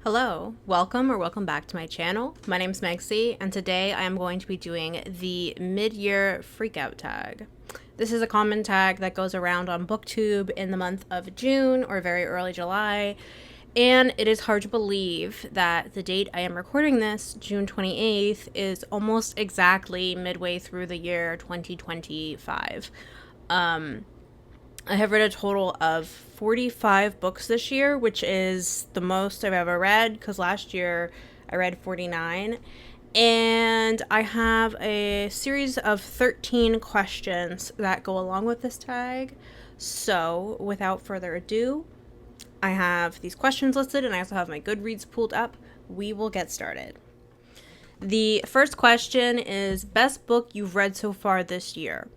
Hello, welcome back to my channel. My name's Megzy, and today I am going to be doing the mid-year freakout tag. This is a common tag that goes around on booktube in the month of June or very early July, and it is hard to believe that the date I am recording this, June 28th, is almost exactly midway through the year 2025. I have read a total of 45 books this year, which is the most I've ever read, because last year I read 49. And I have a series of 13 questions that go along with this tag. So, without further ado, I have these questions listed, and I also have my Goodreads pulled up. We will get started. The first question is, best book you've read so far this year?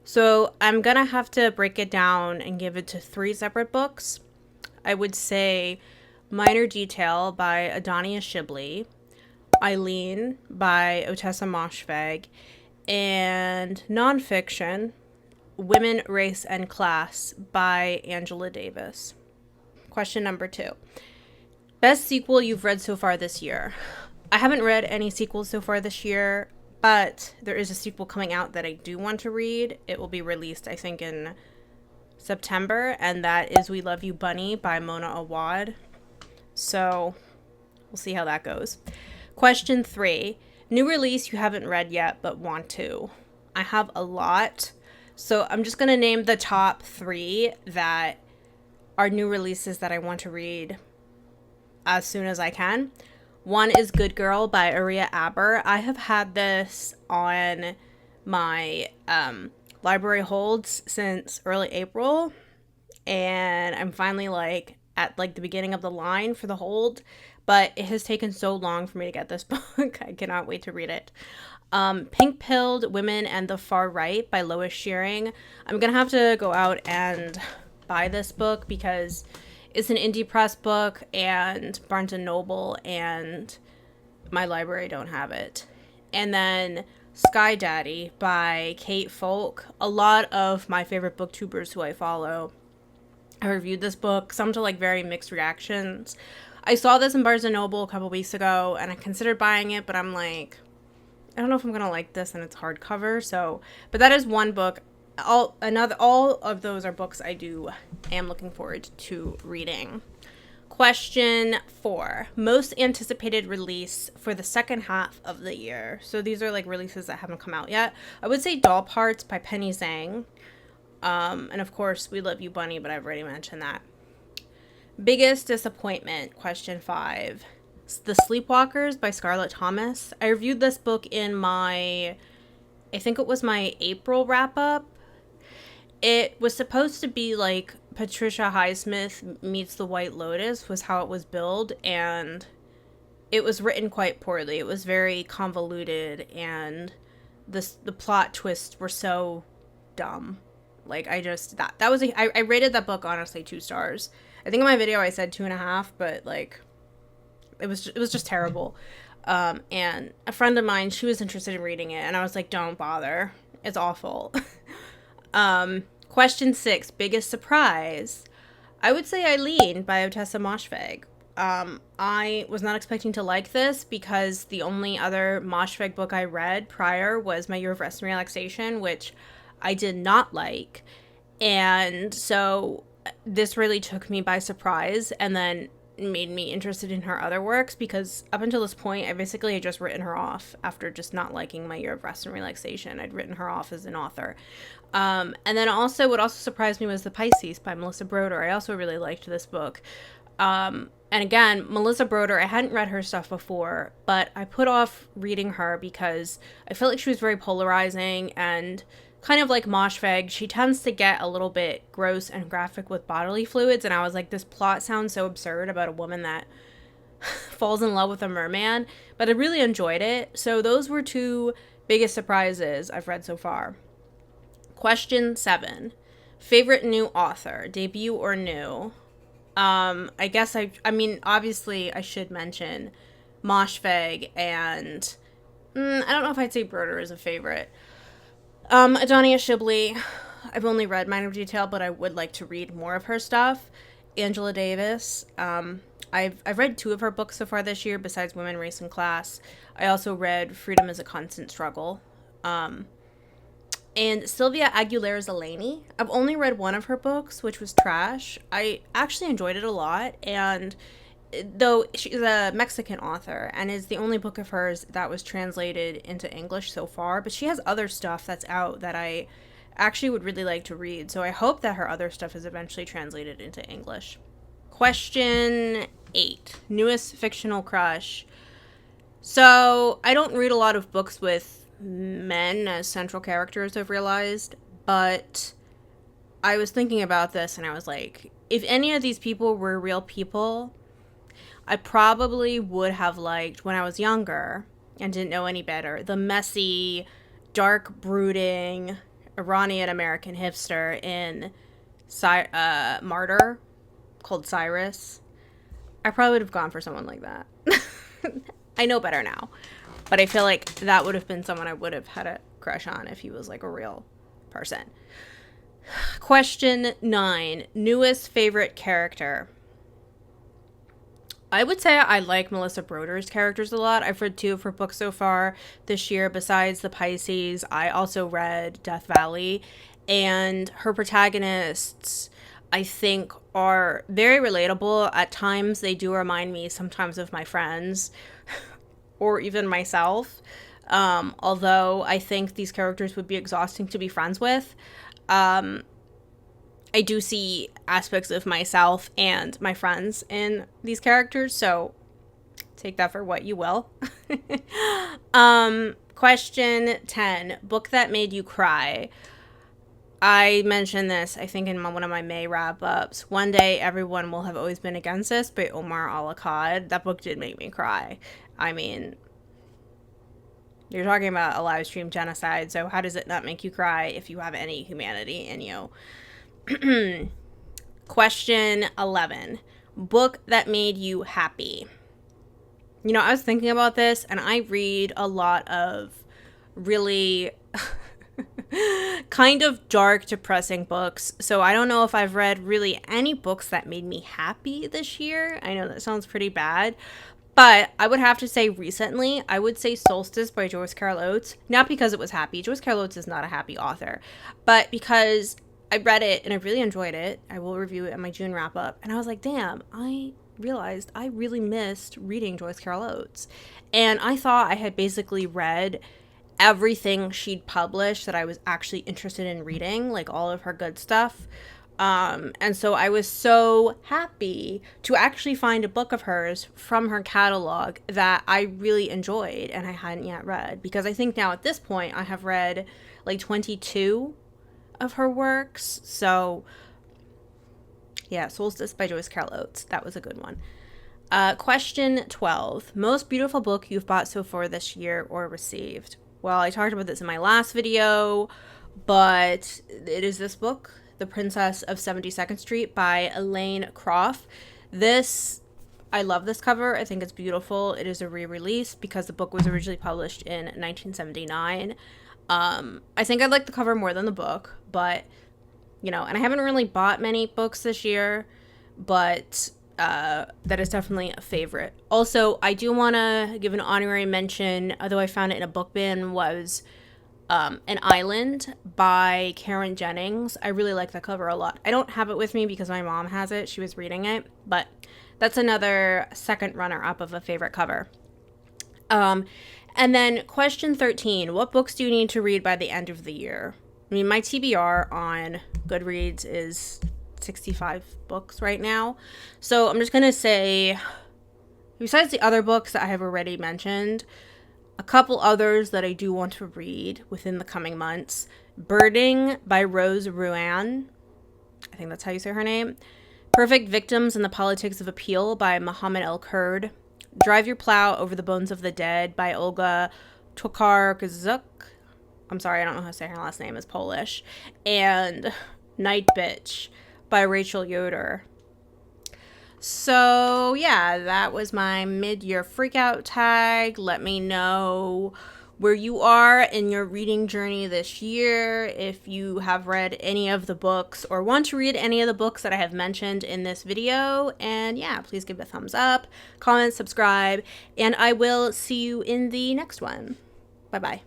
So I'm going to have to break it down and give it to 3 separate books. I would say Minor Detail by Adania Shibli, Eileen by Ottessa Moshfegh, and Nonfiction, Women, Race, and Class by Angela Davis. Question number 2. Best sequel you've read so far this year? I haven't read any sequels so far this year, but there is a sequel coming out that I do want to read. It will be released, I think, in September, and that is We Love You, Bunny by Mona Awad. So, we'll see how that goes. Question 3. New release you haven't read yet, but want to. I have a lot, so I'm just going to name the top 3 that are new releases that I want to read as soon as I can. One is Good Girl by Aria Aber. I have had this on my library holds since early April, and I'm finally at the beginning of the line for the hold, but it has taken so long for me to get this book. I cannot wait to read it. Pink Pilled Women and the Far Right by Lois Shearing. I'm gonna have to go out and buy this book because it's an indie press book, and Barnes & Noble and my library don't have it. And then Sky Daddy by Kate Folk. A lot of my favorite booktubers who I follow have reviewed this book, some to very mixed reactions. I saw this in Barnes & Noble a couple weeks ago, and I considered buying it, but I'm like, I don't know if I'm going to like this, and it's hardcover, so. But that is one book. All of those are books I am looking forward to reading. Question 4. Most anticipated release for the second half of the year. So these are releases that haven't come out yet. I would say Doll Parts by Penny Zhang. And of course, We Love You, Bunny, but I've already mentioned that. Biggest disappointment. Question 5. The Sleepwalkers by Scarlett Thomas. I reviewed this book in I think it was my April wrap-up. It was supposed to be Patricia Highsmith meets The White Lotus was how it was billed, and it was written quite poorly. It was very convoluted, and the plot twists were so dumb. I rated that book honestly 2 stars. I think in my video I said 2.5, but it was just terrible. And a friend of mine, she was interested in reading it, and I was like, don't bother. It's awful. Question 6, biggest surprise. I would say Eileen by Ottessa Moshfegh. I was not expecting to like this because the only other Moshfegh book I read prior was My Year of Rest and Relaxation, which I did not like. And so this really took me by surprise, and then made me interested in her other works, because up until this point I basically had just written her off after just not liking My Year of Rest and Relaxation. I'd written her off as an author. And then what also surprised me was The Pisces by Melissa Broder. I also really liked this book. And again, Melissa Broder, I hadn't read her stuff before, but I put off reading her because I felt like she was very polarizing, and kind of like Moshfegh, she tends to get a little bit gross and graphic with bodily fluids, and I was like, this plot sounds so absurd about a woman that falls in love with a merman, but I really enjoyed it. So those were 2 biggest surprises I've read so far. Question 7. Favorite new author, debut or new? I guess obviously I should mention Moshfegh, and I don't know if I'd say Broder is a favorite. Adania Shibli, I've only read Minor Detail, but I would like to read more of her stuff. Angela Davis, I've read 2 of her books so far this year besides Women, Race, and Class. I also read Freedom is a Constant Struggle. And Sylvia Aguilera's Eleni. I've only read one of her books, which was trash. I actually enjoyed it a lot, and though she's a Mexican author and is the only book of hers that was translated into English so far, but she has other stuff that's out that I actually would really like to read, so I hope that her other stuff is eventually translated into English. Question 8. Newest fictional crush. So, I don't read a lot of books with men as central characters, I've realized, but I was thinking about this and I was like, if any of these people were real people, I probably would have liked, when I was younger and didn't know any better, the messy, dark, brooding Iranian American hipster in Martyr, called Cyrus. I probably would have gone for someone like that. I know better now, but I feel like that would have been someone I would have had a crush on if he was like a real person. Question 9. Newest favorite character. I would say I like Melissa Broder's characters a lot. I've read 2 of her books so far this year. Besides The Pisces, I also read Death Valley. And her protagonists, I think, are very relatable. At times, they do remind me sometimes of my friends or even myself. Although I think these characters would be exhausting to be friends with. I do see aspects of myself and my friends in these characters, so take that for what you will. Question 10. Book that made you cry. I mentioned this, I think, in one of my May wrap-ups. One Day Everyone Will Have Always Been Against Us by Omar Al-Akkad. That book did make me cry. I mean, you're talking about a live stream genocide, so how does it not make you cry if you have any humanity in you? Question 11. Book that made you happy. You know, I was thinking about this, and I read a lot of really kind of dark, depressing books, so I don't know if I've read really any books that made me happy this year. I know that sounds pretty bad, but I would have to say recently, I would say Solstice by Joyce Carol Oates. Not because it was happy. Joyce Carol Oates is not a happy author, but because I read it and I really enjoyed it. I will review it in my June wrap up. And I was like, damn, I realized I really missed reading Joyce Carol Oates. And I thought I had basically read everything she'd published that I was actually interested in reading, like all of her good stuff. And so I was so happy to actually find a book of hers from her catalog that I really enjoyed and I hadn't yet read. Because I think now at this point I have read like 22 of her works. So yeah, Solstice by Joyce Carol Oates. That was a good one. Question 12. Most beautiful book you've bought so far this year or received. Well, I talked about this in my last video, but it is this book, The Princess of 72nd Street by Elaine Croft. I love this cover. I think it's beautiful. It is a re-release because the book was originally published in 1979. I think I like the cover more than the book, but, you know, and I haven't really bought many books this year, but that is definitely a favorite. Also, I do want to give an honorary mention, although I found it in a book bin, was An Island by Karen Jennings. I really like that cover a lot. I don't have it with me because my mom has it. She was reading it, but that's another second runner-up of a favorite cover. And then question 13, what books do you need to read by the end of the year? I mean, my TBR on Goodreads is 65 books right now. So I'm just going to say, besides the other books that I have already mentioned, a couple others that I do want to read within the coming months. Birding by Rose Ruan. I think that's how you say her name. Perfect Victims and the Politics of Appeal by Mohammed El Kurd. Drive Your Plow Over the Bones of the Dead by Olga Tokarczuk. I'm sorry, I don't know how to say her last name. It's Polish. And Night Bitch by Rachel Yoder. So, yeah, that was my mid-year freakout tag. Let me know where you are in your reading journey this year, if you have read any of the books or want to read any of the books that I have mentioned in this video. And yeah, please give it a thumbs up, comment, subscribe, and I will see you in the next one. Bye-bye.